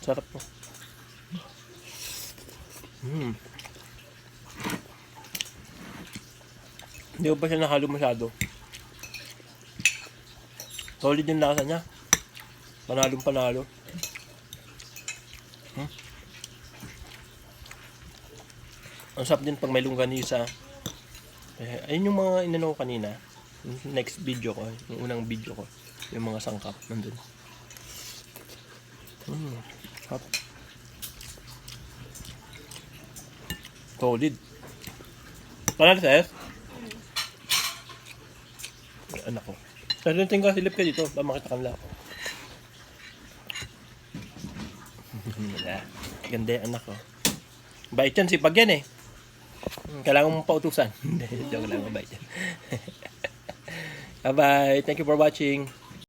Sarap po. Hindi ko pa siya nahalo masyado. Solid yung lasa niya. Panalong panalo. Ang sarap din pag may longganisa. Ayun yung mga inano ko kanina. Next video ko. Yung unang video ko. Yung mga sangkap. Nandun. Hot. Solid. Panalo sa anak ko. Pero yung tingga silip ka dito. Ba makita kanila ako. Ganda yung anak ko. Bait yan. Sipag yan eh. Kailangan mong pautusan. Joke lang, mabait yan. Bye-bye. Thank you for watching.